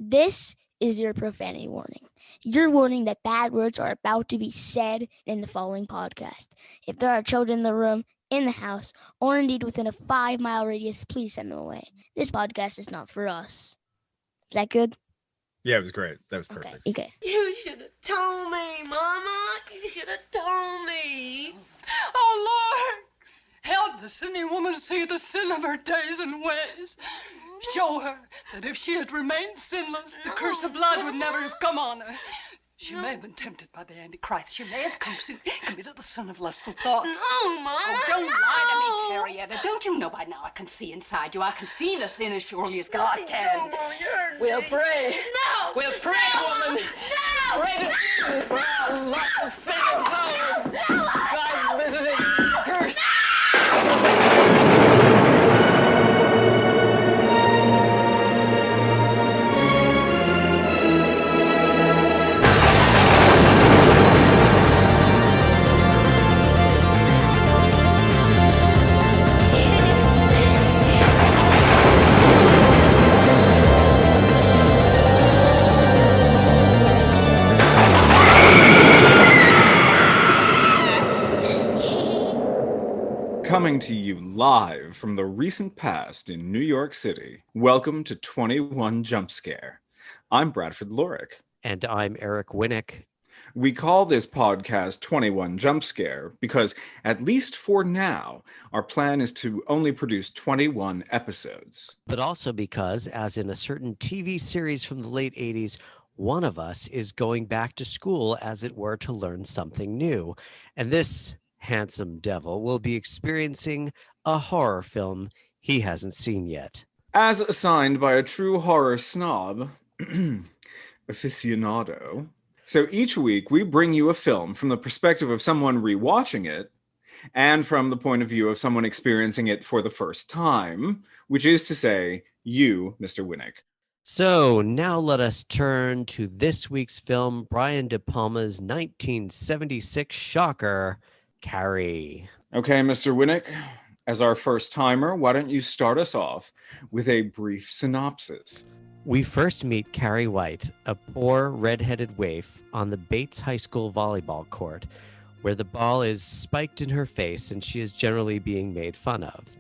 This is your profanity warning. Your warning that bad words are about to be said in the following podcast. If there are children in the room, in the house, or indeed within a 5-mile radius, please send them away. This podcast is not for us. Is that good? Yeah, it was great. That was perfect. Okay. You should have told me, Mama. You should have told me. Oh, Lord, help the sinning woman see the sin of her days and ways. Show her that if she had remained sinless, the curse of blood would never have come on her. She may have been tempted by the Antichrist. She may have committed the sin of lustful thoughts. No, Mama. Oh, don't lie to me, Carrietta. Don't you know by now I can see inside you? I can see the sin as surely as God can. We'll pray. No. We'll pray, woman. No. Pray to Jesus for our lustful sinning souls. God visiting the curse. Coming to you live from the recent past in New York City, welcome to 21 Jump Scare. I'm Bradford Lorick. And I'm Eric Winnick. We call this podcast 21 Jump Scare because, at least for now, our plan is to only produce 21 episodes. But also because, as in a certain TV series from the late 80s, one of us is going back to school, as it were, to learn something new. And this handsome devil will be experiencing a horror film he hasn't seen yet. As assigned by a true horror snob, aficionado. So each week we bring you a film from the perspective of someone rewatching it and from the point of view of someone experiencing it for the first time, which is to say, you, Mr. Winnick. So now let us turn to this week's film, Brian De Palma's 1976 shocker, Carrie. Okay, Mr. Winnick, as our first timer, why don't you start us off with a brief synopsis? We first meet Carrie White, a poor red-headed waif, on the Bates High School volleyball court, where the ball is spiked in her face and she is generally being made fun of.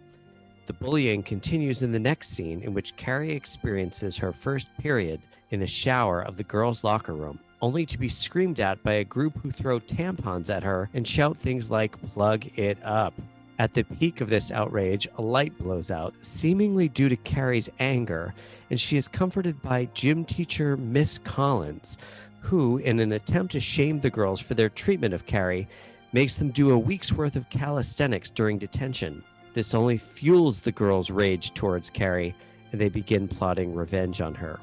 The bullying continues in the next scene, in which Carrie experiences her first period in the shower of the girls' locker room, only to be screamed at by a group who throw tampons at her and shout things like, "Plug it up." At the peak of this outrage, a light blows out, seemingly due to Carrie's anger, and she is comforted by gym teacher Miss Collins, who, in an attempt to shame the girls for their treatment of Carrie, makes them do a week's worth of calisthenics during detention. This only fuels the girls' rage towards Carrie, and they begin plotting revenge on her.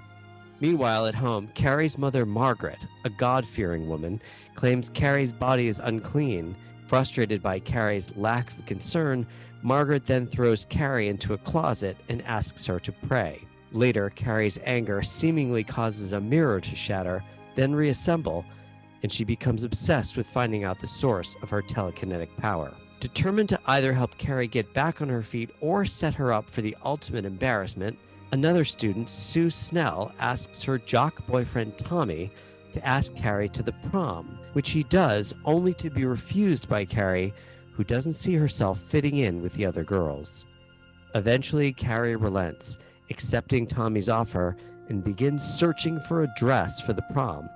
Meanwhile, at home, Carrie's mother, Margaret, a God-fearing woman, claims Carrie's body is unclean. Frustrated by Carrie's lack of concern, Margaret then throws Carrie into a closet and asks her to pray. Later, Carrie's anger seemingly causes a mirror to shatter, then reassemble, and she becomes obsessed with finding out the source of her telekinetic power. Determined to either help Carrie get back on her feet or set her up for the ultimate embarrassment, another student, Sue Snell, asks her jock boyfriend Tommy to ask Carrie to the prom, which he does, only to be refused by Carrie, who doesn't see herself fitting in with the other girls. Eventually, Carrie relents, accepting Tommy's offer, and begins searching for a dress for the prom.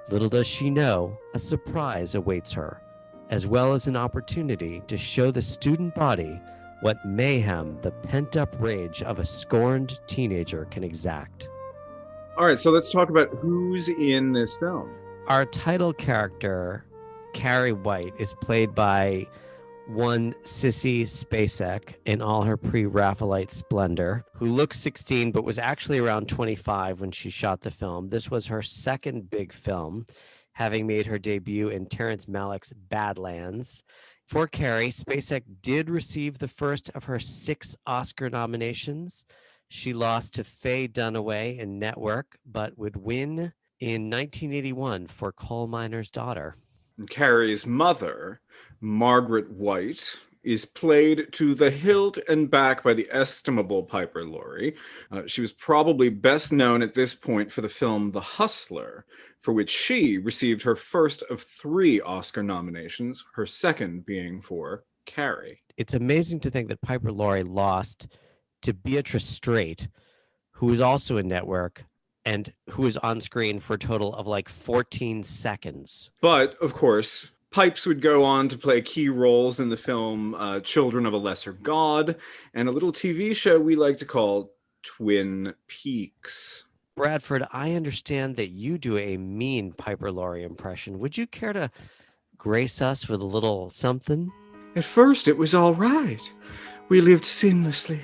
Little does she know, a surprise awaits her, as well as an opportunity to show the student body what mayhem the pent-up rage of a scorned teenager can exact. All right, so let's talk about who's in this film. Our title character, Carrie White, is played by one Sissy Spacek in all her pre-Raphaelite splendor, who looks 16 but was actually around 25 when she shot the film. This was her second big film, having made her debut in Terrence Malick's Badlands. For Carrie, Spacek did receive the first of her 6 Oscar nominations. She lost to Faye Dunaway in Network, but would win in 1981 for Coal Miner's Daughter. And Carrie's mother, Margaret White, is played to the hilt and back by the estimable Piper Laurie. She was probably best known at this point for the film The Hustler, for which she received her first of 3 Oscar nominations, her second being for Carrie. It's amazing to think that Piper Laurie lost to Beatrice Straight, who was also in Network and who was on screen for a total of like 14 seconds. But, of course, Pipes would go on to play key roles in the film Children of a Lesser God and a little TV show we like to call Twin Peaks. Bradford, I understand that you do a mean Piper Laurie impression. Would you care to grace us with a little something? At first, it was all right. We lived sinlessly.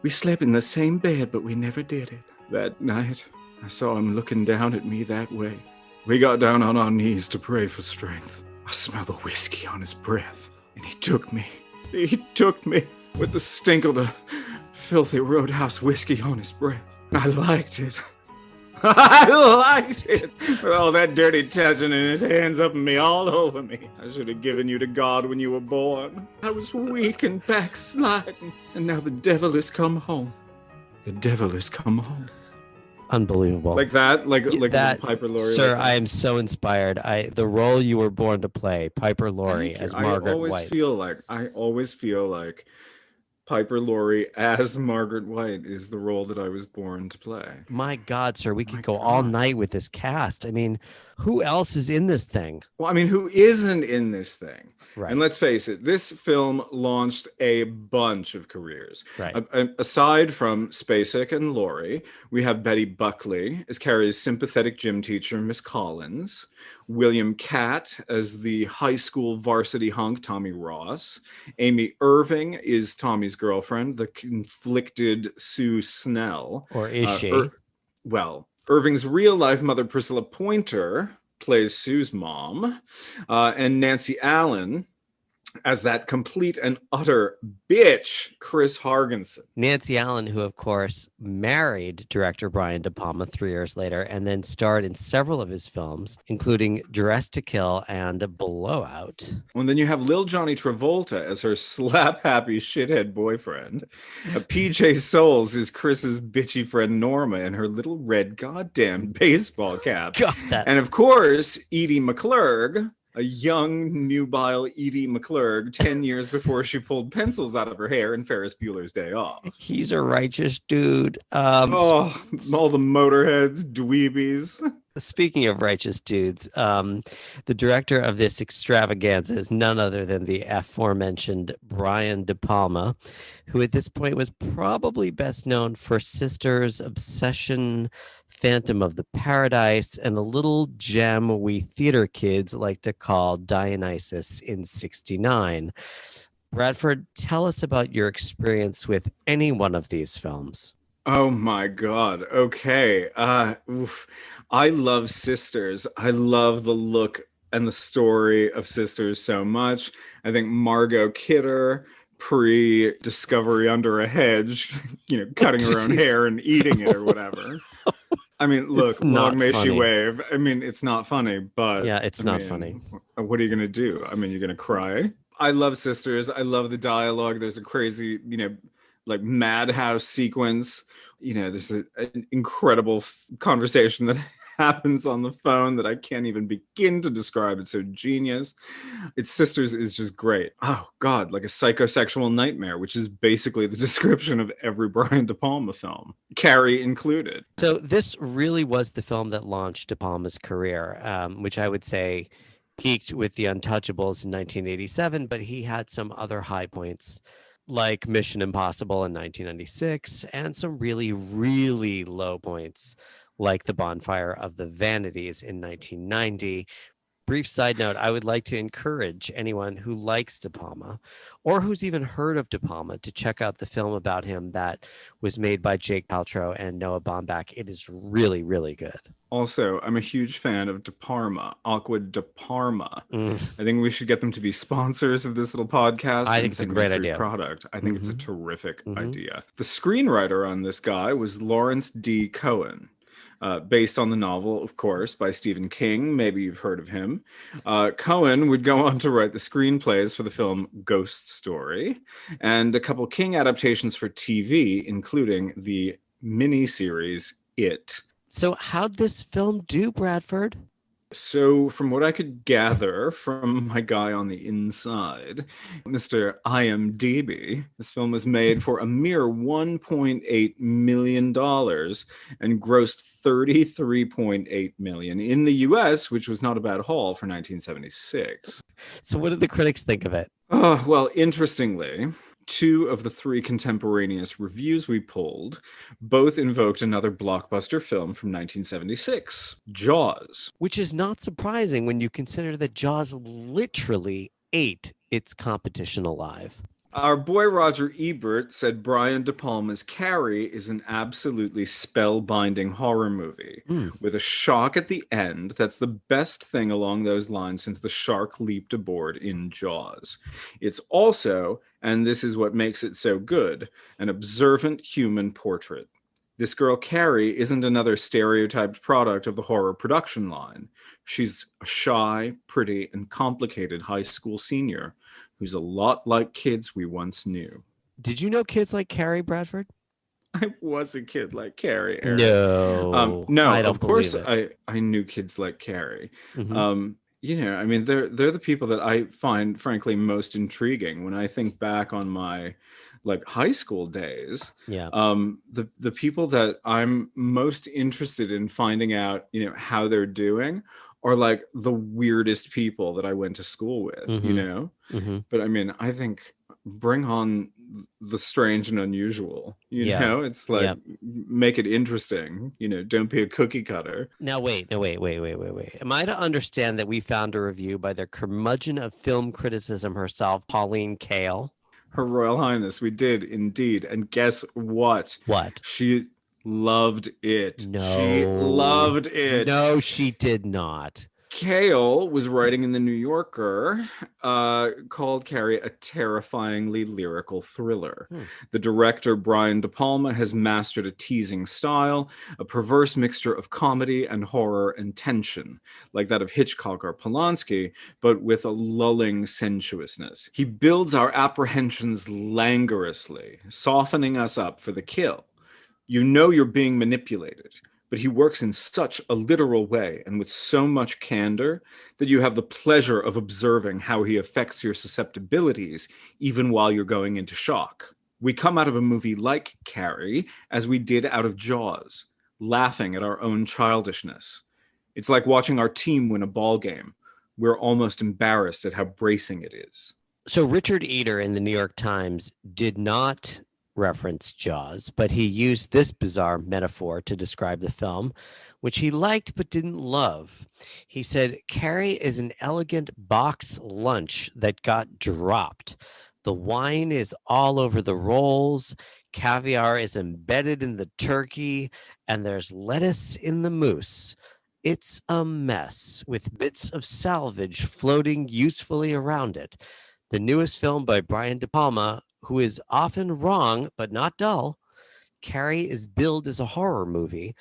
We slept in the same bed, but we never did it. That night, I saw him looking down at me that way. We got down on our knees to pray for strength. I smelled the whiskey on his breath, and he took me. He took me with the stink of the filthy roadhouse whiskey on his breath. I liked it. I liked it. With all that dirty touching and his hands up on me, all over me. I should have given you to God when you were born. I was weak and backsliding, and now the devil has come home. The devil has come home. Unbelievable. Like that? Like that, Piper Laurie? Sir, like I am so inspired. The role you were born to play, Piper Laurie as Margaret White. I always feel like Piper Laurie as Margaret White is the role that I was born to play. My God, sir, we could go all night with this cast. I mean, who else is in this thing? Well, I mean, who isn't in this thing? Right. And let's face it, this film launched a bunch of careers. Right. Aside from Spacek and Laurie, we have Betty Buckley as Carrie's sympathetic gym teacher, Miss Collins. William Katt as the high school varsity hunk, Tommy Ross. Amy Irving is Tommy's girlfriend, the conflicted Sue Snell. Or is she? Irving's real-life mother, Priscilla Pointer, plays Sue's mom, and Nancy Allen as that complete and utter bitch, Chris Hargensen. Nancy Allen, who, of course, married director Brian De Palma 3 years later and then starred in several of his films, including Dressed to Kill and Blowout. And then you have Lil Johnny Travolta as her slap-happy shithead boyfriend. PJ Souls is Chris's bitchy friend Norma in her little red goddamn baseball cap. And, of course, Edie McClurg, a young, nubile Edie McClurg 10 years before she pulled pencils out of her hair in Ferris Bueller's Day Off. He's a righteous dude. All the motorheads, dweebies. Speaking of righteous dudes, the director of this extravaganza is none other than the aforementioned Brian De Palma, who at this point was probably best known for Sisters, Obsession, Phantom of the Paradise, and a little gem we theater kids like to call Dionysus in '69. Bradford, tell us about your experience with any one of these films. Oh my God. Okay. I love Sisters. I love the look and the story of Sisters so much. I think Margot Kidder, pre-discovery under a hedge, cutting her own hair and eating it or whatever. I mean, look, long may she wave. I mean, it's not funny, but... Yeah, it's not funny. What are you going to do? I mean, you're going to cry? I love Sisters. I love the dialogue. There's a crazy, like madhouse sequence. There's an incredible conversation that happens on the phone that I can't even begin to describe. It's so genius. It's Sisters is just great. Oh God, like a psychosexual nightmare, which is basically the description of every Brian De Palma film, Carrie included. So this really was the film that launched De Palma's career, which I would say peaked with The Untouchables in 1987, but he had some other high points like Mission Impossible in 1996 and some really, really low points like The Bonfire of the Vanities in 1990. Brief side note, I would like to encourage anyone who likes De Palma or who's even heard of De Palma to check out the film about him that was made by Jake Paltrow and Noah Baumbach. It is really, really good. Also, I'm a huge fan of De Parma, Aqua De Parma. I think we should get them to be sponsors of this little podcast. I think it's a great idea. Product. I think it's a terrific idea. The screenwriter on this guy was Lawrence D. Cohen. based on the novel, of course, by Stephen King. Maybe you've heard of him. Cohen would go on to write the screenplays for the film Ghost Story, and a couple King adaptations for TV, including the miniseries It. So how'd this film do, Bradford? So, from what I could gather from my guy on the inside, Mr. IMDb, this film was made for a mere $1.8 million and grossed $33.8 million in the US, which was not a bad haul for 1976. So what did the critics think of it? Oh, well, interestingly, 2 of the 3 contemporaneous reviews we pulled both invoked another blockbuster film from 1976, Jaws. Which is not surprising when you consider that Jaws literally ate its competition alive. Our boy Roger Ebert said Brian De Palma's Carrie is an absolutely spellbinding horror movie with a shock at the end that's the best thing along those lines since the shark leaped aboard in Jaws. It's also, and this is what makes it so good, an observant human portrait. This girl Carrie isn't another stereotyped product of the horror production line. She's a shy, pretty, and complicated high school senior who's a lot like kids we once knew. Did you know kids like Carrie, Bradford? I was a kid like Carrie, Aaron. No, no, I don't of course believe it. I knew kids like Carrie. Mhm. You know, I mean, they're the people that I find, frankly, most intriguing when I think back on my like high school days. Yeah. The people that I'm most interested in finding out, you know, how they're doing are like the weirdest people that I went to school with, you know? But I mean, I think bring on the strange and unusual, you know? It's like, make it interesting, you know, don't be a cookie cutter. Now, wait. Am I to understand that we found a review by the curmudgeon of film criticism herself, Pauline Kael? Her Royal Highness, we did indeed. And guess what? What? She loved it. No. She loved it. No, she did not. Kael was writing in the New Yorker, called Carrie a terrifyingly lyrical thriller. The director, Brian De Palma, has mastered a teasing style, a perverse mixture of comedy and horror and tension, like that of Hitchcock or Polanski, but with a lulling sensuousness. He builds our apprehensions languorously, softening us up for the kill. You know you're being manipulated, but he works in such a literal way and with so much candor that you have the pleasure of observing how he affects your susceptibilities even while you're going into shock. We come out of a movie like Carrie as we did out of Jaws, laughing at our own childishness. It's like watching our team win a ball game. We're almost embarrassed at how bracing it is. So Richard Eder in the New York Times did not reference Jaws, but he used this bizarre metaphor to describe the film, which he liked but didn't love. He said, Carrie is an elegant box lunch that got dropped. The wine is all over the rolls, caviar is embedded in the turkey, and there's lettuce in the mousse. It's a mess with bits of salvage floating usefully around it. The newest film by Brian De Palma, who is often wrong but not dull. Carrie is billed as a horror movie,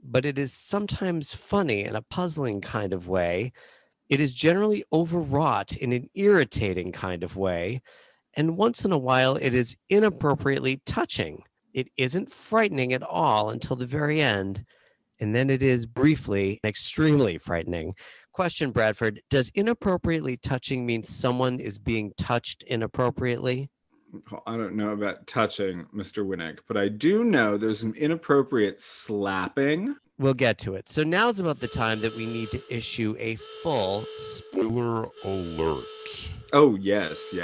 but it is sometimes funny in a puzzling kind of way. It is generally overwrought in an irritating kind of way, and once in a while it is inappropriately touching. It isn't frightening at all until the very end, and then it is briefly extremely frightening. Question, Bradford, does inappropriately touching mean someone is being touched inappropriately? I don't know about touching, Mr. Winnick, but I do know there's some inappropriate slapping. We'll get to it. So now's about the time that we need to issue a full spoiler alert. Oh, yes.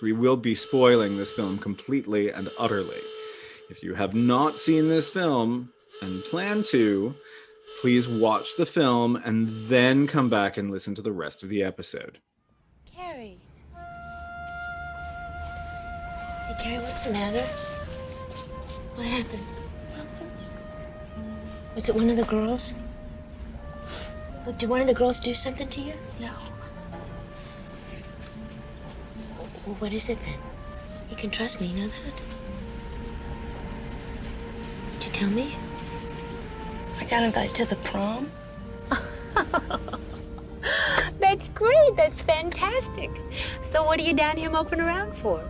We will be spoiling this film completely and utterly. If you have not seen this film and plan to, please watch the film and then come back and listen to the rest of the episode. Carrie. Hey, Carrie, what's the matter? What happened? Nothing. Was it one of the girls? Look, did one of the girls do something to you? No. Well, what is it then? You can trust me, you know that? Did you tell me? I got invited to the prom. That's great. That's fantastic. So what are you down here moping around for?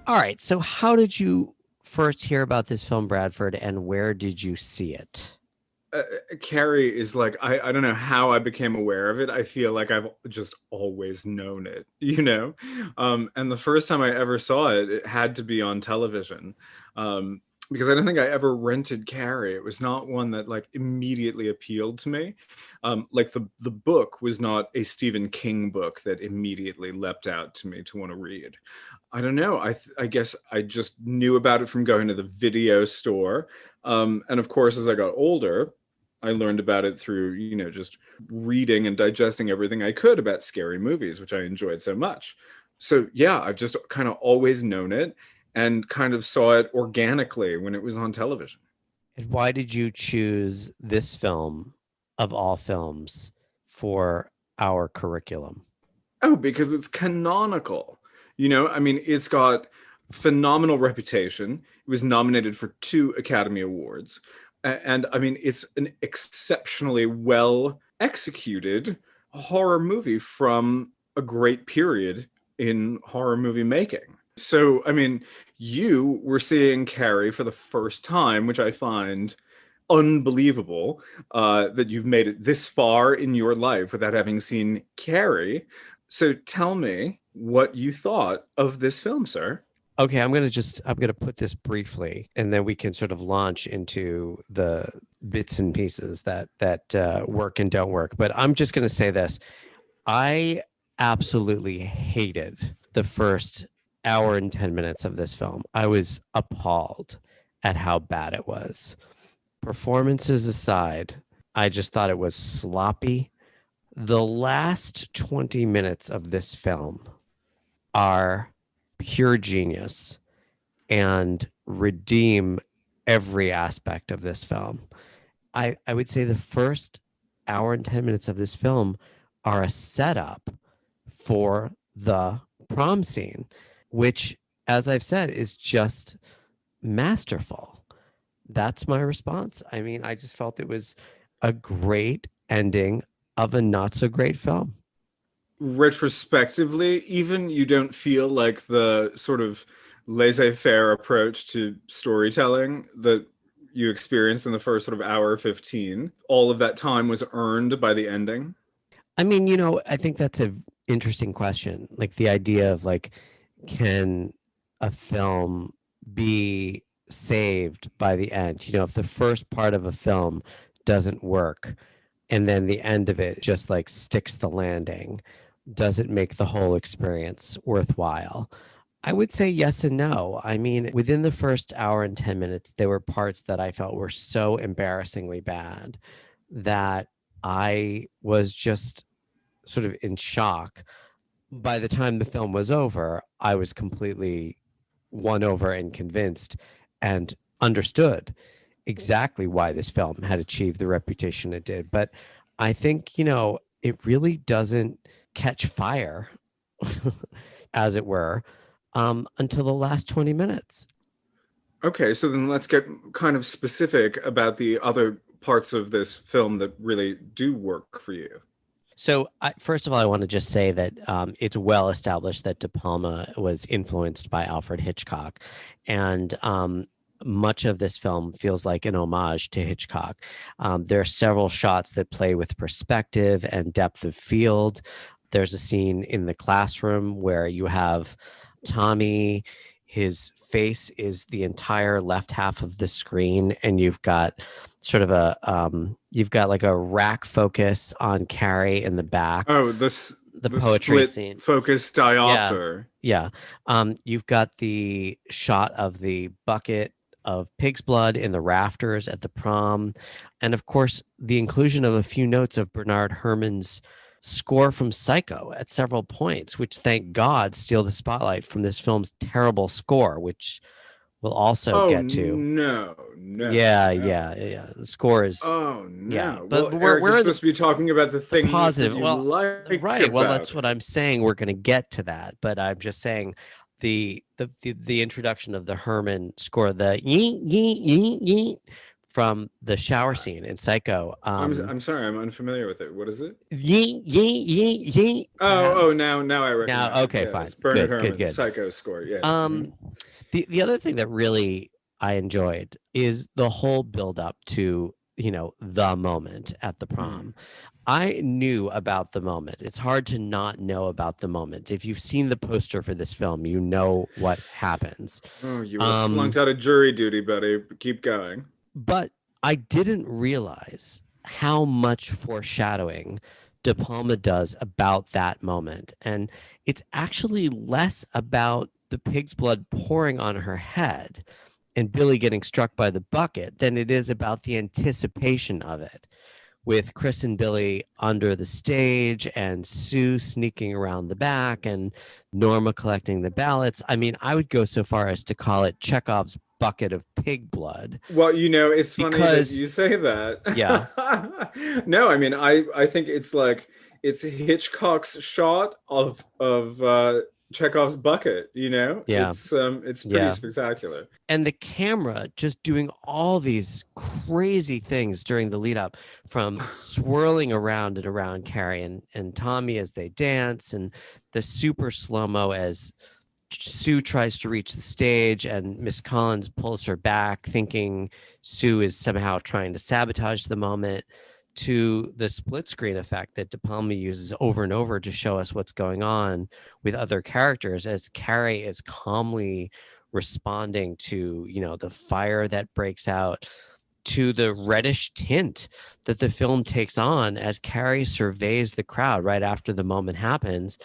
All right. So how did you first hear about this film, Bradford, and where did you see it? Carrie is like, I don't know how I became aware of it. I feel like I've just always known it, you know? And the first time I ever saw it, it had to be on television. Because I don't think I ever rented Carrie. It was not one that like immediately appealed to me. Like the book was not a Stephen King book that immediately leapt out to me to want to read. I don't know. I guess I just knew about it from going to the video store. And of course, as I got older, I learned about it through, you know, just reading and digesting everything I could about scary movies, which I enjoyed so much. So yeah, I've just kind of always known it and kind of saw it organically when it was on television. And why did you choose this film of all films for our curriculum? Oh, because it's canonical. You know, I mean, it's got phenomenal reputation. It was nominated for 2 Academy Awards. And I mean, it's an exceptionally well executed horror movie from a great period in horror movie making. So, I mean, you were seeing Carrie for the first time, which I find unbelievable that you've made it this far in your life without having seen Carrie. So tell me what you thought of this film, sir. Okay, I'm gonna put this briefly, and then we can sort of launch into the bits and pieces that work and don't work. But I'm just gonna say this: I absolutely hated the first hour and 10 minutes of this film. I was appalled at how bad it was. Performances aside, I just thought it was sloppy. The last 20 minutes of this film are pure genius and redeem every aspect of this film. I would say the first hour and 10 minutes of this film are a setup for the prom scene, which, as I've said, is just masterful. That's my response. I mean, I just felt it was a great ending of a not so great film. Retrospectively, even, you don't feel like the sort of laissez-faire approach to storytelling that you experienced in the first sort of hour 15, all of that time was earned by the ending? I mean, you know, I think that's an interesting question. Like the idea of like, can a film be saved by the end? You know, if the first part of a film doesn't work and then the end of it just like sticks the landing, does it make the whole experience worthwhile? I would say yes and no. I mean, within the first hour and 10 minutes, there were parts that I felt were so embarrassingly bad that I was just sort of in shock. By the time the film was over, I was completely won over and convinced and understood exactly why this film had achieved the reputation it did. But I think, you know, it really doesn't catch fire, as it were, until the last 20 minutes. Okay, so then let's get kind of specific about the other parts of this film that really do work for you. So first of all, I want to just say that it's well established that De Palma was influenced by Alfred Hitchcock. And much of this film feels like an homage to Hitchcock. There are several shots that play with perspective and depth of field. There's a scene in the classroom where you have Tommy, his face is the entire left half of the screen, and you've got sort of you've got like a rack focus on Carrie in the back. Oh, the poetry split scene focus diopter. Yeah. You've got the shot of the bucket of pig's blood in the rafters at the prom. And of course, the inclusion of a few notes of Bernard Herrmann's score from Psycho at several points, which, thank God, steal the spotlight from this film's terrible score, which we'll also get to. No. Yeah. The score is. Oh no! Yeah, but but we're supposed to be talking about the things positive. that you Well, like. Right. Well, about that's what I'm saying. We're going to get to that, but I'm just saying the introduction of the Herrmann score, the yeet yeet yeet yeet from the shower scene in Psycho. I'm sorry, I'm unfamiliar with it. What is it? Yeet, yeet, yeet, yeet. Oh, now I recognize. Now, okay, it. Yeah, fine. it's Bernard Good, Herrmann's good. Psycho score. Yes. The other thing that really I enjoyed is the whole build up to, the moment at the prom. I knew about the moment. It's hard to not know about the moment. If you've seen the poster for this film, you know what happens. Oh, you were flunked out of jury duty, buddy. Keep going. But I didn't realize how much foreshadowing De Palma does about that moment. And it's actually less about the pig's blood pouring on her head and Billy getting struck by the bucket than it is about the anticipation of it, with Chris and Billy under the stage and Sue sneaking around the back and Norma collecting the ballots. I mean, I would go so far as to call it Chekhov's bucket of pig blood. Well, it's funny that you say that. Yeah. No, I mean, I think it's Hitchcock's shot of Chekhov's bucket, Yeah. It's pretty spectacular. And the camera just doing all these crazy things during the lead up, from swirling around and around Carrie and Tommy as they dance, and the super slow-mo as Sue tries to reach the stage and Miss Collins pulls her back, thinking Sue is somehow trying to sabotage the moment, to the split screen effect that De Palma uses over and over to show us what's going on with other characters as Carrie is calmly responding to, the fire that breaks out, to the reddish tint that the film takes on as Carrie surveys the crowd right after the moment happens.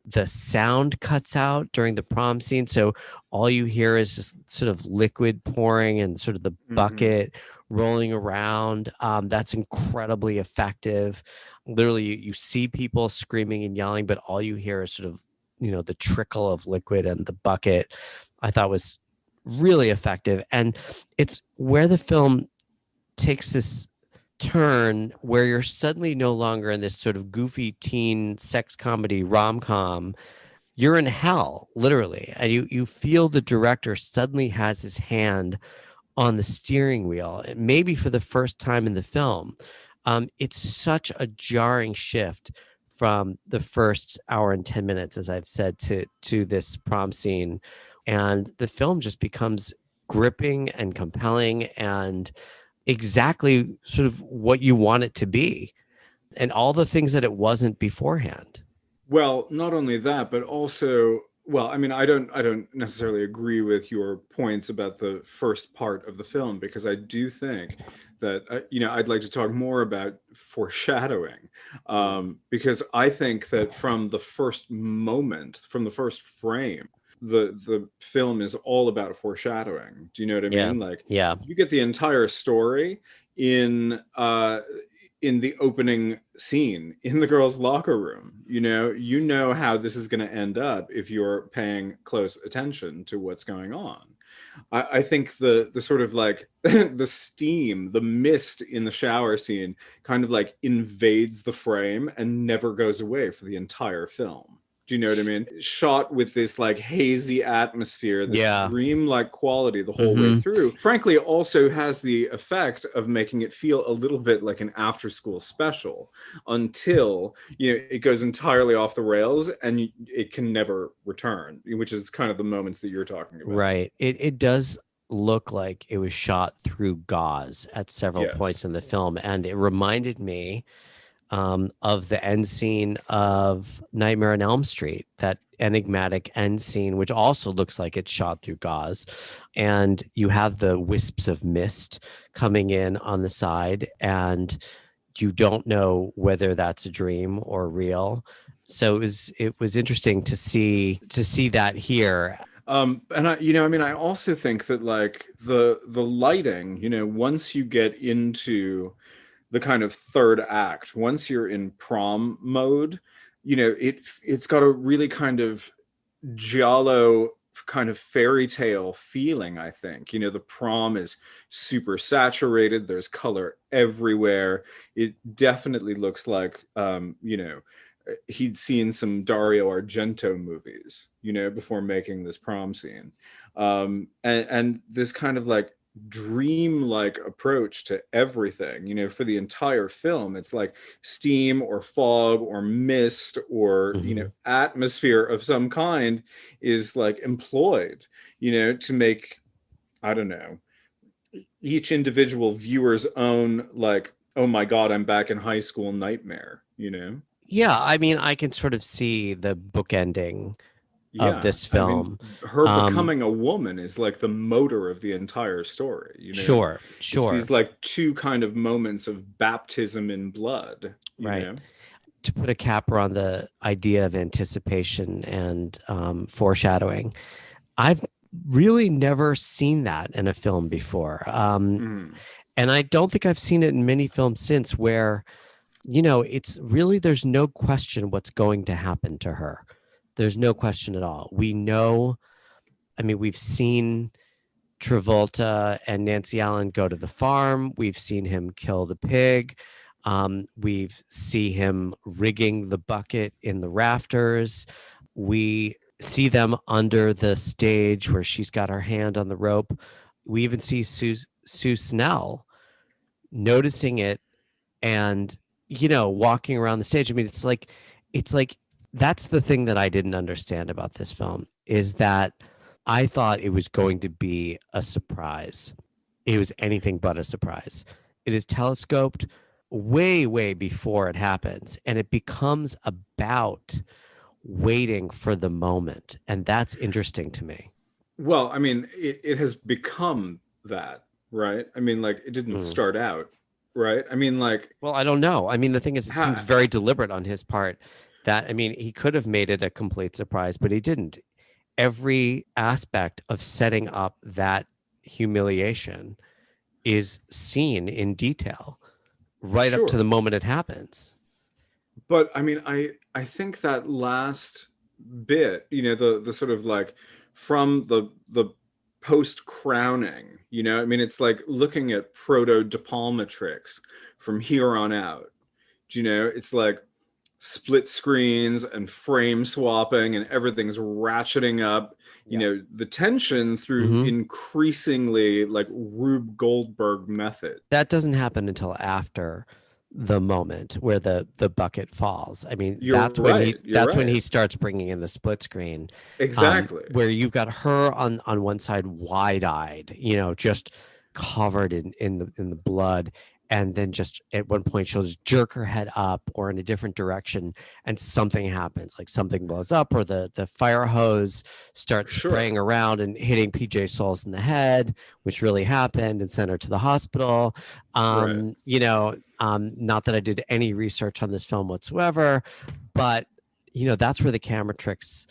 The sound cuts out during the prom scene, so all you hear is just sort of liquid pouring and sort of the bucket rolling around. That's incredibly effective. Literally, you see people screaming and yelling, but all you hear is sort of, the trickle of liquid and the bucket. I thought was really effective. And it's where the film takes this turn where you're suddenly no longer in this sort of goofy teen sex comedy rom-com. You're in hell, literally. And you feel the director suddenly has his hand on the steering wheel, maybe for the first time in the film. It's such a jarring shift from the first hour and 10 minutes, as I've said, to this prom scene. And the film just becomes gripping and compelling and exactly sort of what you want it to be, and all the things that it wasn't beforehand. Well, not only that, but also, well, I mean, I don't necessarily agree with your points about the first part of the film, because I do think that, I'd like to talk more about foreshadowing, because I think that from the first moment, from the first frame, the film is all about foreshadowing. Do you know what I mean? You get the entire story in the opening scene in the girls' locker room. You know how this is going to end up if you're paying close attention to what's going on. I think the sort of the steam, the mist in the shower scene kind of invades the frame and never goes away for the entire film. Do you know what I mean? Shot with this hazy atmosphere, this dream-like quality the whole way through. Frankly, it also has the effect of making it feel a little bit like an after-school special until, it goes entirely off the rails and it can never return, which is kind of the moments that you're talking about. Right. It does look like it was shot through gauze at several points in the film. And it reminded me of the end scene of Nightmare on Elm Street, that enigmatic end scene, which also looks like it's shot through gauze. And you have the wisps of mist coming in on the side, and you don't know whether that's a dream or real. So it was interesting to see that here. And I also think that the lighting, once you get into the kind of third act, once you're in prom mode, it's got a really kind of giallo kind of fairy tale feeling, I think. The prom is super saturated. There's color everywhere. It definitely looks like, he'd seen some Dario Argento movies, before making this prom scene. And this kind of dreamlike approach to everything. You know, for the entire film, it's like steam or fog or mist or, you know, atmosphere of some kind is like employed, you know, to make, I don't know, each individual viewer's own, like, oh my God, I'm back in high school nightmare, you know? Yeah, I mean, I can sort of see the bookending of this I mean, film. her becoming a woman is like the motor of the entire story, you know? Sure. It's these like two kind of moments of baptism in blood, you know? To put a capper on the idea of anticipation and foreshadowing, I've really never seen that in a film before. And I don't think I've seen it in many films since, where, you know, it's really, there's no question what's going to happen to her. There's no question at all. We know, I mean, we've seen Travolta and Nancy Allen go to the farm. We've seen him kill the pig. We see him rigging the bucket in the rafters. We see them under the stage where she's got her hand on the rope. We even see Sue Snell noticing it and, you know, walking around the stage. I mean, it's like that's the thing that I didn't understand about this film, is that I thought it was going to be a surprise. It was anything but a surprise. It is telescoped way, way before it happens, and it becomes about waiting for the moment. And that's interesting to me. Well, I mean, it has become that, right? I mean, like, it didn't start out, right? I mean, like... Well, I don't know. I mean, the thing is, it seems very deliberate on his part. That, I mean, he could have made it a complete surprise, but he didn't. Every aspect of setting up that humiliation is seen in detail right up to the moment it happens. But I mean, I think that last bit, you know, the sort of like from the post crowning, you know, I mean, it's like looking at proto De Palma tricks from here on out. Do you know, it's like split screens and frame swapping and everything's ratcheting up, you know, the tension through increasingly like Rube Goldberg method. That doesn't happen until after the moment where the bucket falls. I mean, that's when he starts bringing in the split screen. Exactly. Where you've got her on one side wide-eyed, you know, just covered in the blood. And then just at one point, she'll just jerk her head up or in a different direction and something happens, like something blows up or the fire hose starts spraying around and hitting PJ Souls in the head, which really happened, and sent her to the hospital. You know, not that I did any research on this film whatsoever, but, you know, that's where the camera tricks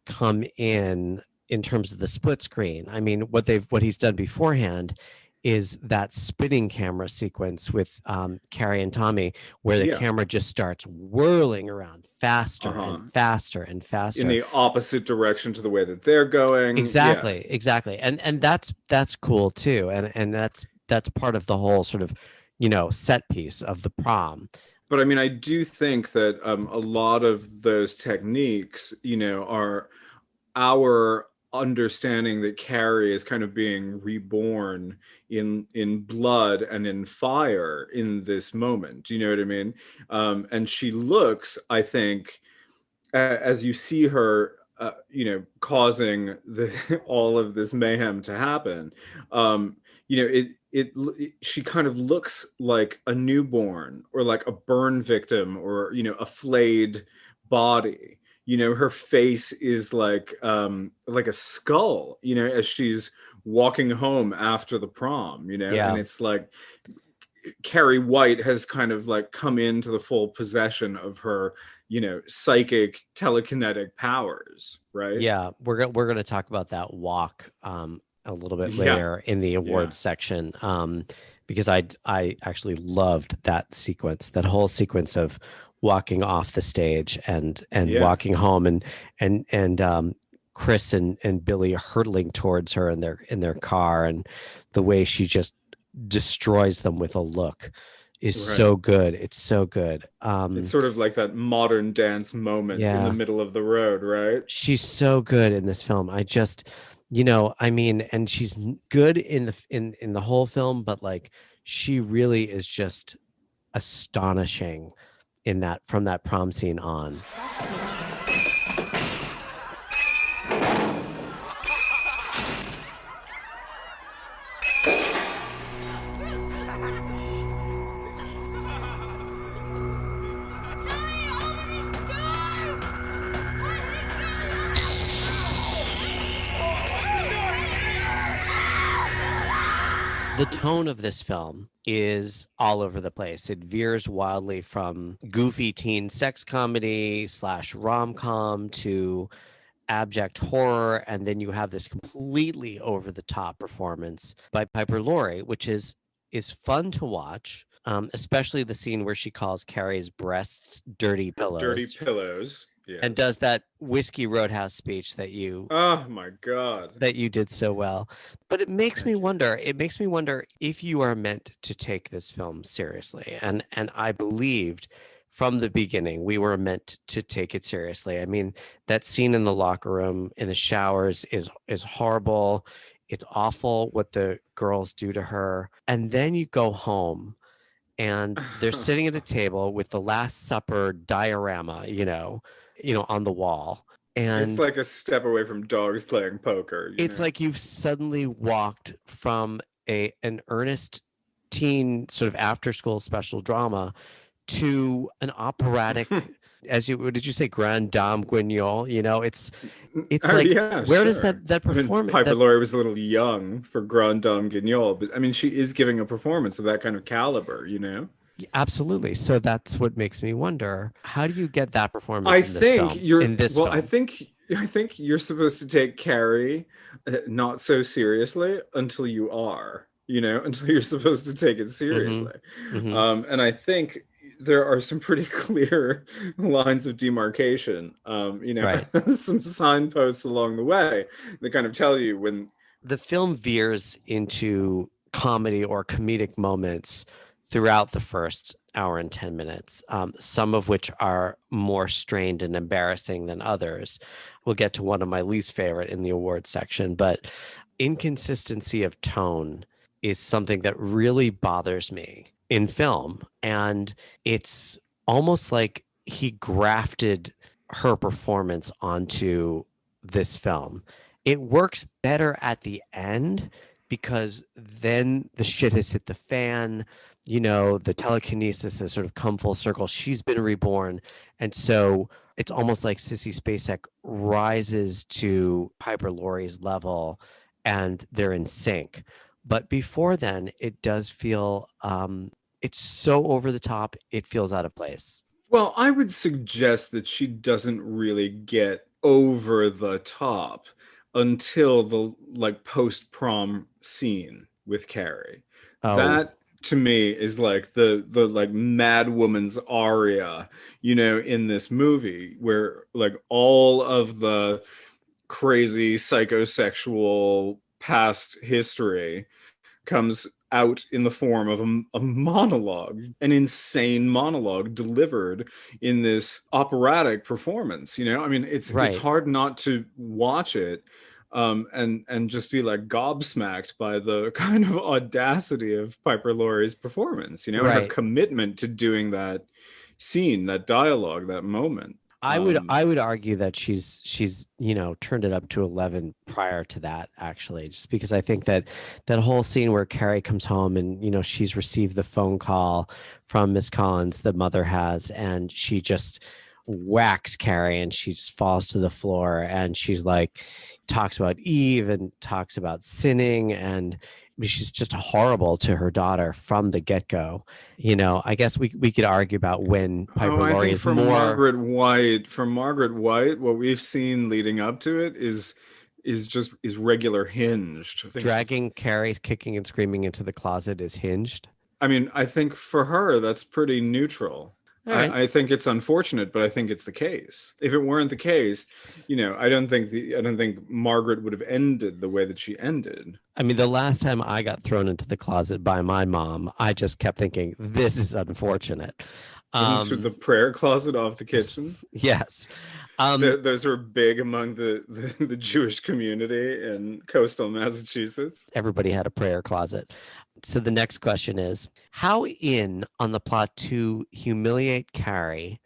come in terms of the split screen. I mean, what he's done beforehand is that spinning camera sequence with Carrie and Tommy, where the camera just starts whirling around faster and faster and faster in the opposite direction to the way that they're going. Exactly. And that's cool too. And that's part of the whole sort of, you know, set piece of the prom. But I mean, I do think that a lot of those techniques, you know, are our understanding that Carrie is kind of being reborn in blood and in fire in this moment. Do you know what I mean? And she looks, I think, as you see her, you know, causing all of this mayhem to happen, you know, she kind of looks like a newborn or like a burn victim or, you know, a flayed body. You know, her face is like a skull, you know, as she's walking home after the prom, you know, and it's like Carrie White has kind of like come into the full possession of her, you know, psychic telekinetic powers, right? Yeah, we're going to talk about that walk a little bit later in the awards section, because I actually loved that sequence, that whole sequence of walking off the stage and walking home and Chris and Billy hurtling towards her in their car, and the way she just destroys them with a look is so good. It's so good. It's sort of like that modern dance moment in the middle of the road, right? She's so good in this film. I mean, and she's good in the whole film, but like she really is just astonishing in that from that prom scene on. The tone of this film is all over the place. It veers wildly from goofy teen sex comedy / rom-com to abject horror. And then you have this completely over the top performance by Piper Laurie, which is fun to watch. Especially the scene where she calls Carrie's breasts dirty pillows. Dirty pillows. Yeah. And does that Whiskey Roadhouse speech that you oh my God, that you did so well. But it makes me wonder if you are meant to take this film seriously. And I believed from the beginning we were meant to take it seriously. I mean, that scene in the locker room in the showers is horrible. It's awful what the girls do to her. And then you go home and they're sitting at a table with the Last Supper diorama, on the wall. And it's like a step away from dogs playing poker. It's like you've suddenly walked from an earnest teen sort of after school special drama to an operatic, did you say Grand Dame Guignol? It's where does that performance? Piper Laurie was a little young for Grand Dame Guignol, but I mean, she is giving a performance of that kind of caliber, Absolutely. So that's what makes me wonder, how do you get that performance in this film? I think you're supposed to take Carrie not so seriously until you are, until you're supposed to take it seriously. Mm-hmm. And I think there are some pretty clear lines of demarcation, right. Some signposts along the way that kind of tell you when the film veers into comedy or comedic moments throughout the first hour and 10 minutes, some of which are more strained and embarrassing than others. We'll get to one of my least favorite in the awards section, but inconsistency of tone is something that really bothers me in film. And it's almost like he grafted her performance onto this film. It works better at the end because then the shit has hit the fan. The telekinesis has sort of come full circle. She's been reborn. And so it's almost like Sissy Spacek rises to Piper Laurie's level and they're in sync. But before then, it does feel, it's so over the top, it feels out of place. Well, I would suggest that she doesn't really get over the top until the post-prom scene with Carrie. Oh. That to me is like the mad woman's aria, in this movie, where like all of the crazy psychosexual past history comes out in the form of a monologue, an insane monologue delivered in this operatic performance. I mean, it's hard not to watch it and just be like gobsmacked by the kind of audacity of Piper Laurie's performance, and her commitment to doing that scene, that dialogue, that moment. I would argue that she's turned it up to 11 prior to that, actually, just because I think that whole scene where Carrie comes home and she's received the phone call from Miss Collins, the mother has, and she just whacks Carrie and she just falls to the floor and she's like talks about Eve and talks about sinning, and she's just horrible to her daughter from the get-go. I guess we could argue about when Piper Laurie is more Margaret White. For Margaret White, what we've seen leading up to it is regular hinged. Dragging Carrie kicking and screaming into the closet is hinged. I mean, I think for her that's pretty neutral. Right. I think it's unfortunate, but I think it's the case. If it weren't the case, I don't think Margaret would have ended the way that she ended. I mean, the last time I got thrown into the closet by my mom, I just kept thinking, this is unfortunate. Into the prayer closet off the kitchen. Yes. Those were big among the Jewish community in coastal Massachusetts. Everybody had a prayer closet. So the next question is, how in on the plot to humiliate Carrie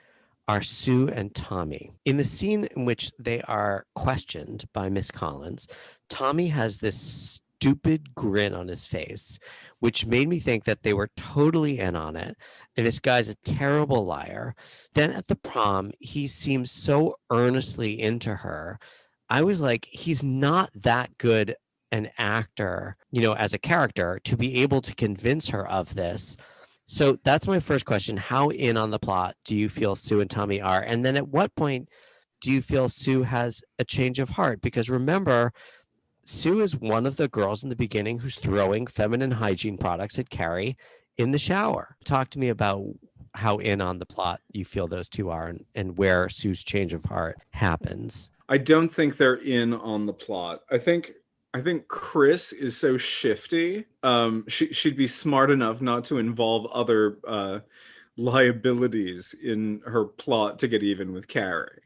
are Sue and Tommy? In the scene in which they are questioned by Miss Collins, Tommy has this stupid grin on his face, which made me think that they were totally in on it. And this guy's a terrible liar. Then at the prom, he seems so earnestly into her. I was like, he's not that good an actor, as a character to be able to convince her of this. So that's my first question. How in on the plot do you feel Sue and Tommy are? And then at what point do you feel Sue has a change of heart? Because remember, Sue is one of the girls in the beginning who's throwing feminine hygiene products at Carrie in the shower. Talk to me about how in on the plot you feel those two are and where Sue's change of heart happens. I don't think they're in on the plot. I think Chris is so shifty. She'd be smart enough not to involve other liabilities in her plot to get even with Carrie.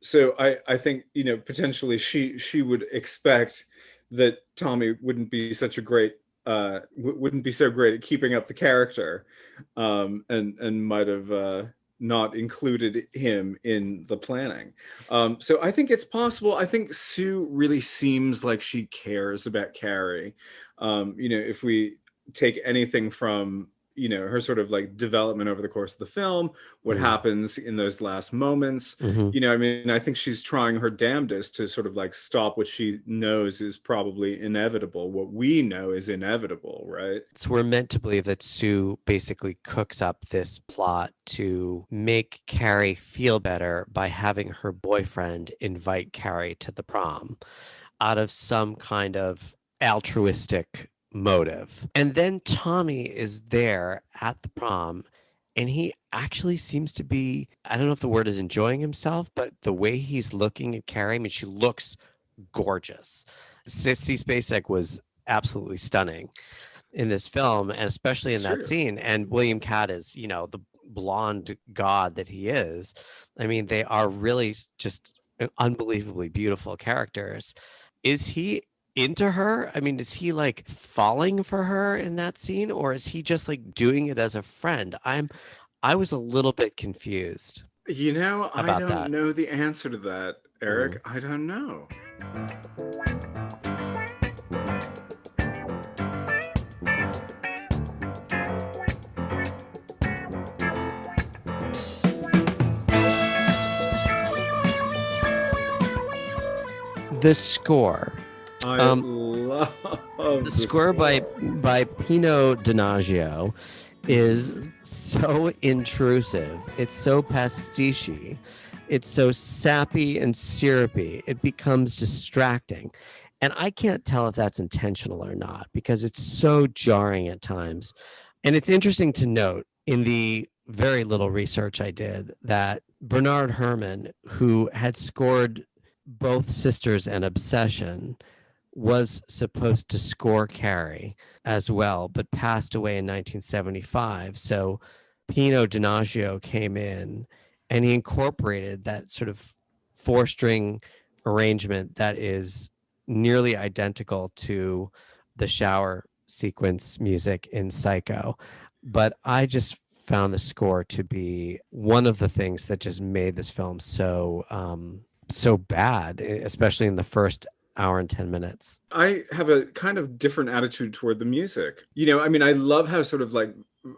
So I think potentially she would expect that Tommy wouldn't be such a great wouldn't be so great at keeping up the character, and might have not included him in the planning. So I think it's possible. I think Sue really seems like she cares about Carrie. If we take anything from her sort of like development over the course of the film, what happens in those last moments. I think she's trying her damnedest to sort of like stop what she knows is probably inevitable. What we know is inevitable, right? So we're meant to believe that Sue basically cooks up this plot to make Carrie feel better by having her boyfriend invite Carrie to the prom out of some kind of altruistic motive. And then Tommy is there at the prom, and he actually seems to be, I don't know if the word is enjoying himself, but the way he's looking at Carrie, I mean, she looks gorgeous. Sissy Spacek was absolutely stunning in this film, and especially in that scene. And William Katt is, the blonde god that he is. I mean, they are really just unbelievably beautiful characters. Is he into her? I mean, is he like falling for her in that scene, or is he just like doing it as a friend? I was a little bit confused. I don't know the answer to that, Eric. I don't know. The score. I love the score by Pino Donaggio is so intrusive. It's so pastiche. It's so sappy and syrupy. It becomes distracting. And I can't tell if that's intentional or not because it's so jarring at times. And it's interesting to note in the very little research I did that Bernard Herrmann, who had scored both Sisters and Obsession, was supposed to score Carrie as well, but passed away in 1975. So Pino Donaggio came in and he incorporated that sort of 4-string arrangement that is nearly identical to the shower sequence music in Psycho. But I just found the score to be one of the things that just made this film so bad, especially in the first hour and 10 minutes. I have a kind of different attitude toward the music. I love how sort of like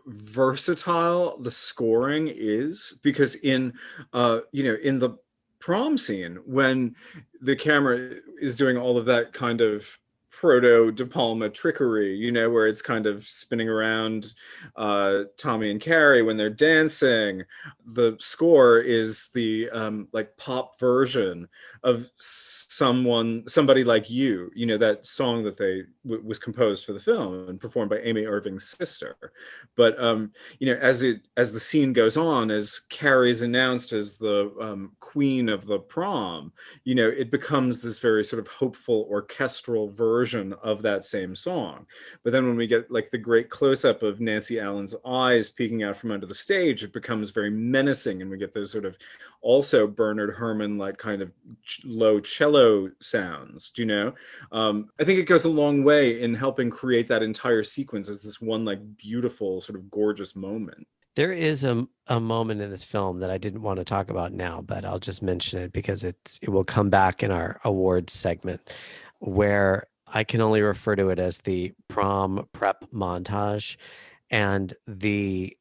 versatile the scoring is, because in the prom scene, when the camera is doing all of that kind of proto De Palma trickery, where it's kind of spinning around Tommy and Carrie when they're dancing. The score is the like pop version of Somebody Like You, that song that they was composed for the film and performed by Amy Irving's sister. But as the scene goes on, as Carrie's announced as the queen of the prom, it becomes this very sort of hopeful orchestral version of that same song. But then when we get like the great close-up of Nancy Allen's eyes peeking out from under the stage, it becomes very menacing, and we get those sort of also Bernard Herrmann like kind of low cello sounds. I think it goes a long way in helping create that entire sequence as this one like beautiful sort of gorgeous moment. There is a moment in this film that I didn't want to talk about now, but I'll just mention it because it will come back in our awards segment, where I can only refer to it as the prom prep montage, and the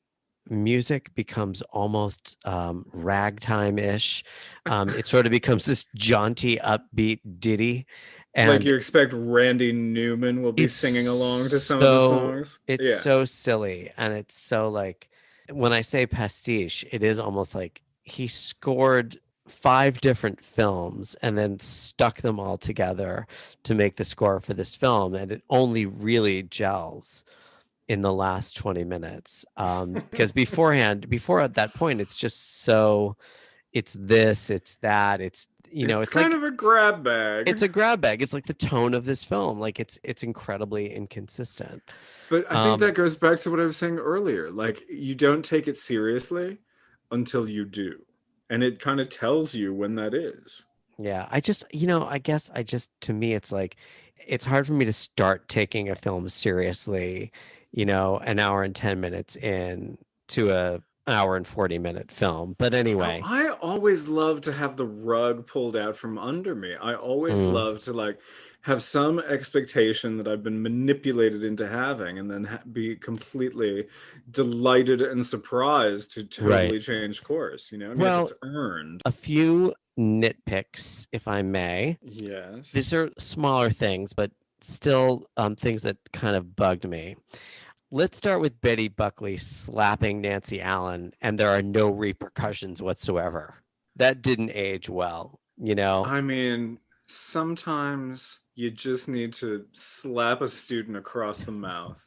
music becomes almost ragtime-ish. It sort of becomes this jaunty, upbeat ditty. And like you expect Randy Newman will be singing along to some of the songs. It's so silly. And it's so like, when I say pastiche, it is almost like he scored 5 different films and then stuck them all together to make the score for this film. And it only really gels in the last 20 minutes. Because before at that point, it's just so, it's this, it's that, it's kind of a grab bag. It's a grab bag. It's like the tone of this film. Like it's incredibly inconsistent. But I think that goes back to what I was saying earlier. Like you don't take it seriously until you do. And it kind of tells you when that is. Yeah. I guess to me, it's like, it's hard for me to start taking a film seriously, an hour and 10 minutes in to an hour and 40-minute film. But anyway, I always love to have the rug pulled out from under me. I always love to like have some expectation that I've been manipulated into having, and then be completely delighted and surprised to totally change course. It's earned. A few nitpicks, if I may. Yes. These are smaller things, but still things that kind of bugged me. Let's start with Betty Buckley slapping Nancy Allen, and there are no repercussions whatsoever. That didn't age well, I mean, sometimes you just need to slap a student across the mouth.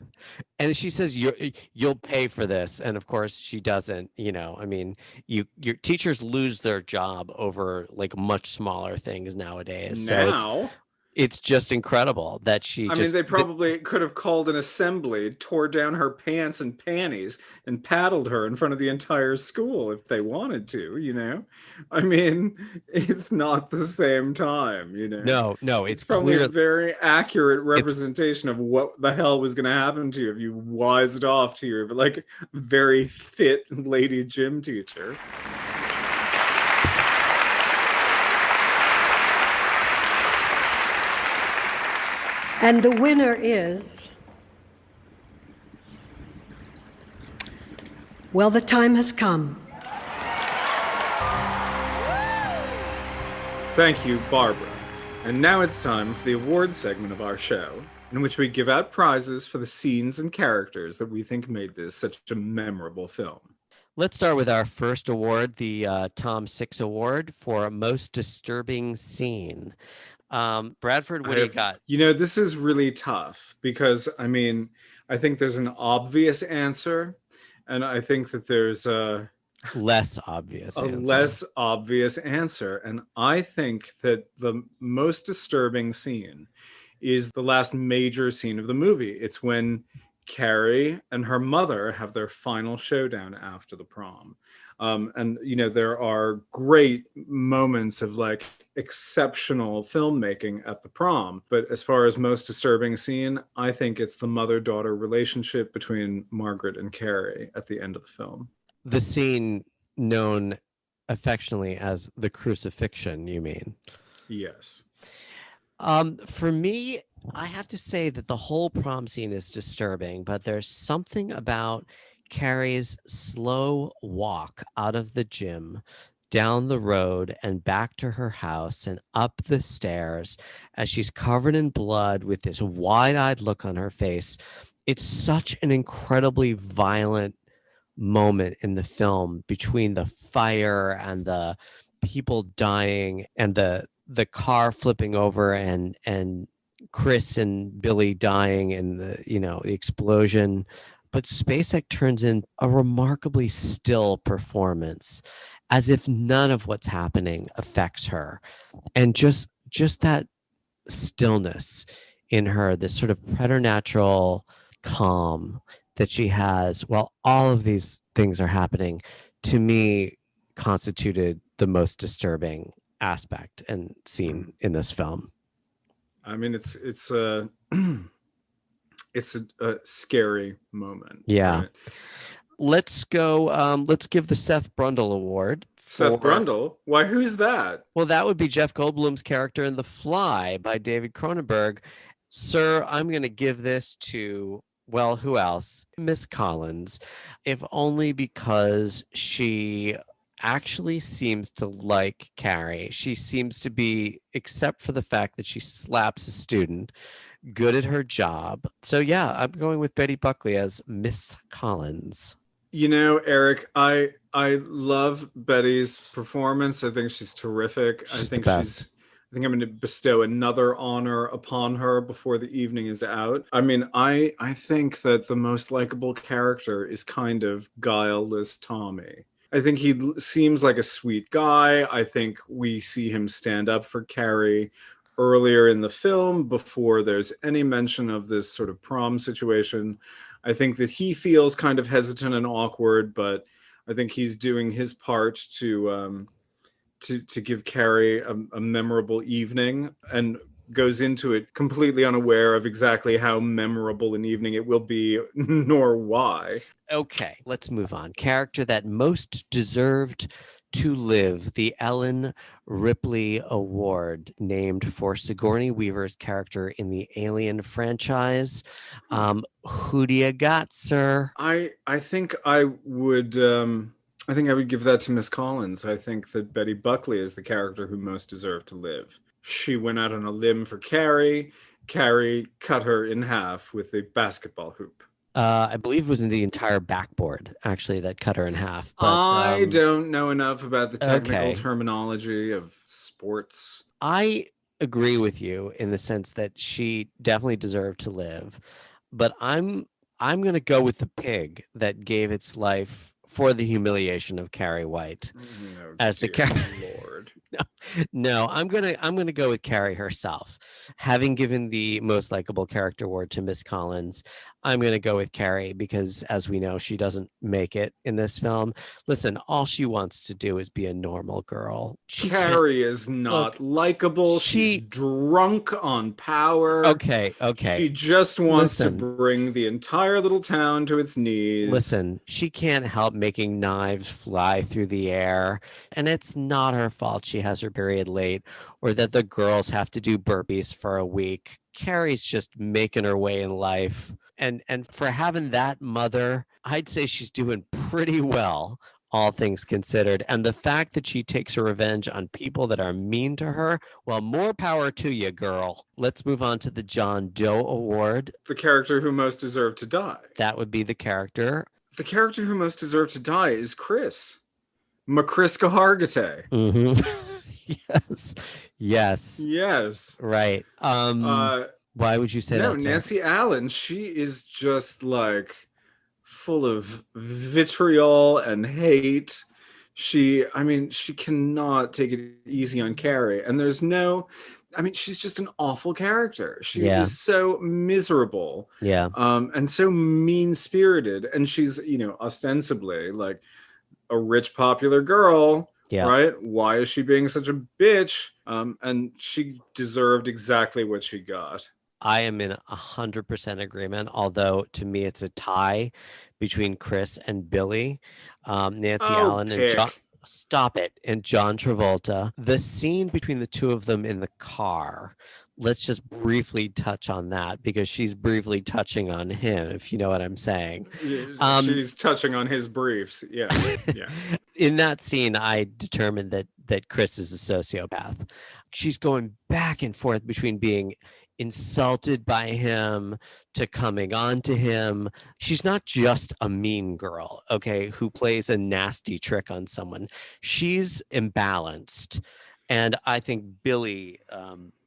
And she says, you'll pay for this. And of course she doesn't, I mean, your teachers lose their job over like much smaller things nowadays. So it's just incredible that they probably could have called an assembly, tore down her pants and panties, and paddled her in front of the entire school if they wanted to, I mean, it's not the same time, No, it's probably a very accurate representation of what the hell was going to happen to you if you wised off to your, like, very fit lady gym teacher. And the winner is, well, the time has come. Thank you, Barbara. And now it's time for the awards segment of our show, in which we give out prizes for the scenes and characters that we think made this such a memorable film. Let's start with our first award, the Tom Six Award for Most Disturbing Scene. Bradford, what do you got? This is really tough because, I mean, I think there's an obvious answer, and I think that there's a less obvious answer. And I think that the most disturbing scene is the last major scene of the movie. It's when Carrie and her mother have their final showdown after the prom. And there are great moments of like exceptional filmmaking at the prom, but as far as most disturbing scene, I think it's the mother-daughter relationship between Margaret and Carrie at the end of the film. The scene known affectionately as the crucifixion, you mean? Yes. For me, I have to say that the whole prom scene is disturbing, but there's something about Carrie's slow walk out of the gym, down the road and back to her house and up the stairs as she's covered in blood with this wide-eyed look on her face. It's such an incredibly violent moment in the film, between the fire and the people dying and the car flipping over and Chris and Billy dying and the explosion. But Spacek turns in a remarkably still performance, as if none of what's happening affects her. And just that stillness in her, this sort of preternatural calm that she has while all of these things are happening, to me constituted the most disturbing aspect and scene in this film. I mean, it's a it's a scary moment. Yeah. Right? Let's go. Let's give the Seth Brundle Award. Seth Brundle? Why, who's that? Well, that would be Jeff Goldblum's character in The Fly by David Cronenberg. Sir, I'm going to give this to, well, who else? Miss Collins, if only because she actually seems to like Carrie. She seems to be, except for the fact that she slaps a student, good at her job. So yeah, I'm going with Betty Buckley as Miss Collins. You know, Eric, I love Betty's performance. I think she's terrific. I think I'm going to bestow another honor upon her before the evening is out. I mean, I think that the most likable character is kind of guileless Tommy. I think he seems like a sweet guy. I think we see him stand up for Carrie earlier in the film before there's any mention of this sort of prom situation. I think that he feels kind of hesitant and awkward, but I think he's doing his part to give Carrie a memorable evening, and goes into it completely unaware of exactly how memorable an evening it will be, nor why. Okay, let's move on. Character that most deserved to live, the Ellen Ripley Award, named for Sigourney Weaver's character in the Alien franchise. Who do you got, sir? I think I would give that to Miss Collins. I think that Betty Buckley is the character who most deserved to live. She went out on a limb for Carrie. Carrie cut her in half with a basketball hoop. I believe it was in the entire backboard, actually, that cut her in half. But I don't know enough about the technical terminology of sports. I agree with you in the sense that she definitely deserved to live. But I'm going to go with the pig that gave its life for the humiliation of Carrie White as the character. Lord. No, I'm gonna go with Carrie herself. Having given the most likable character award to Miss Collins, I'm gonna go with Carrie because, as we know, she doesn't make it in this film. Listen, all she wants to do is be a normal girl. Carrie is not likable. She's drunk on power. Okay. She just wants to bring the entire little town to its knees. Listen, she can't help making knives fly through the air, and it's not her fault she has her period late or that the girls have to do burpees for a week. Carrie's just making her way in life. And for having that mother, I'd say she's doing pretty well, all things considered. And the fact that she takes her revenge on people that are mean to her, well, more power to you, girl. Let's move on to the John Doe Award. The character who most deserved to die. That would be the character. The character who most deserved to die is Chris. McChriska Hargitay. Mm-hmm. Yes. Right. Why would you say that? No, Nancy Allen, she is just like full of vitriol and hate. She cannot take it easy on Carrie. And she's just an awful character. She is so miserable. Yeah. And so mean-spirited. And she's, ostensibly like a rich, popular girl. Yeah. Right? Why is she being such a bitch? And she deserved exactly what she got. I am in 100% agreement, although to me it's a tie between Chris and Billy. Nancy Allen and John. Stop it. And John Travolta. The scene between the two of them in the car. Let's just briefly touch on that because she's briefly touching on him, if you know what I'm saying. She's touching on his briefs. Yeah. In that scene, I determined that Chris is a sociopath. She's going back and forth between being insulted by him to coming on to him. She's not just a mean girl, okay, who plays a nasty trick on someone. She's imbalanced. And I think Billy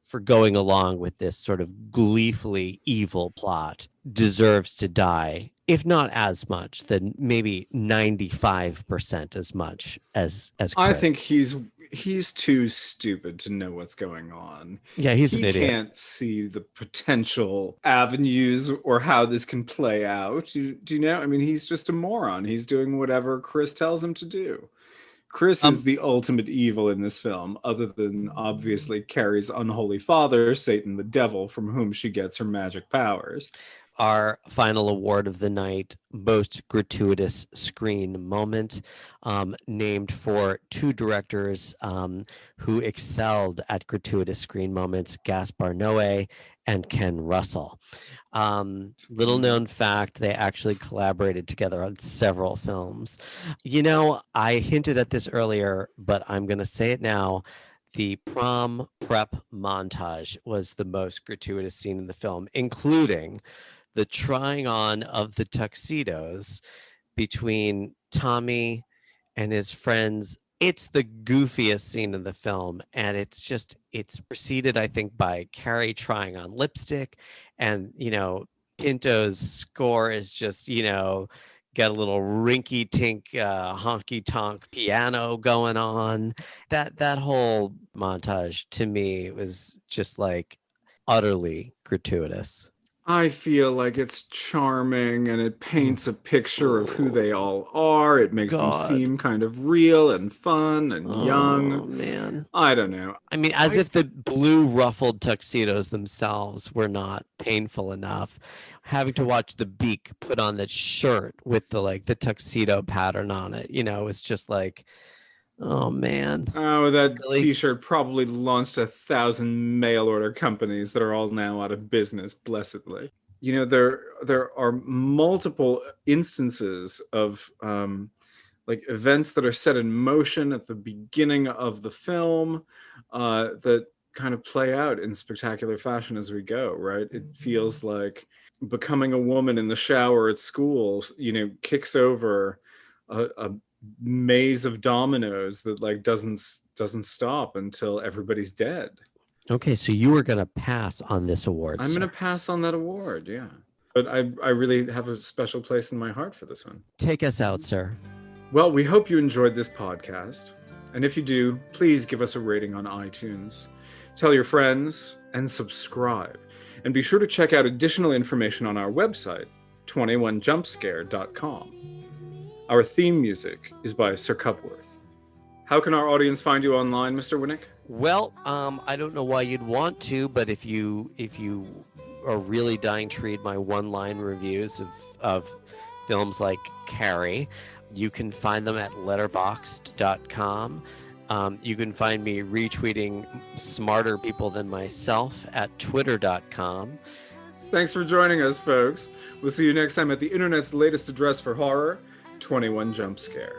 for going along with this sort of gleefully evil plot deserves to die, if not as much, then maybe 95% as much as Chris. I think he's too stupid to know what's going on. Yeah, he's an He idiot. can't see the potential avenues or how this can play out. Do you know? I mean, he's just a moron. He's doing whatever Chris tells him to do. Chris is the ultimate evil in this film, other than obviously Carrie's unholy father, Satan the devil, from whom she gets her magic powers. Our final award of the night, most gratuitous screen moment, named for two directors who excelled at gratuitous screen moments, Gaspar Noé and Ken Russell. Little known fact, they actually collaborated together on several films. You know, I hinted at this earlier, but I'm going to say it now. The prom prep montage was the most gratuitous scene in the film, including the trying on of the tuxedos between Tommy and his friends. It's the goofiest scene in the film, and it's preceded, I think, by Carrie trying on lipstick, and Pinto's score is just got a little rinky tink honky tonk piano going on. That whole montage to me was just like utterly gratuitous. I feel like it's charming and it paints a picture of who they all are. It makes them seem kind of real and fun and young. Oh, man. I don't know. I mean, as if the blue ruffled tuxedos themselves were not painful enough. Having to watch the beak put on that shirt with the tuxedo pattern on it, it's just like, oh, man. Oh, that Really? T-shirt probably launched 1,000 mail order companies that are all now out of business, blessedly. There are multiple instances of events that are set in motion at the beginning of the film that kind of play out in spectacular fashion as we go, right? It feels like becoming a woman in the shower at school, kicks over a maze of dominoes that doesn't stop until everybody's dead. Okay, so you were gonna pass on this award. I'm gonna pass on that award, yeah. But I really have a special place in my heart for this one. Take us out, sir. Well, we hope you enjoyed this podcast. And if you do, please give us a rating on iTunes. Tell your friends and subscribe. And be sure to check out additional information on our website, 21jumpscare.com. Our theme music is by Sir Cupworth. How can our audience find you online, Mr. Winnick? Well, I don't know why you'd want to, but if you are really dying to read my one-line reviews of films like Carrie, you can find them at letterboxd.com. You can find me retweeting smarter people than myself at twitter.com. Thanks for joining us, folks. We'll see you next time at the internet's latest address for horror, 21 Jump Scare.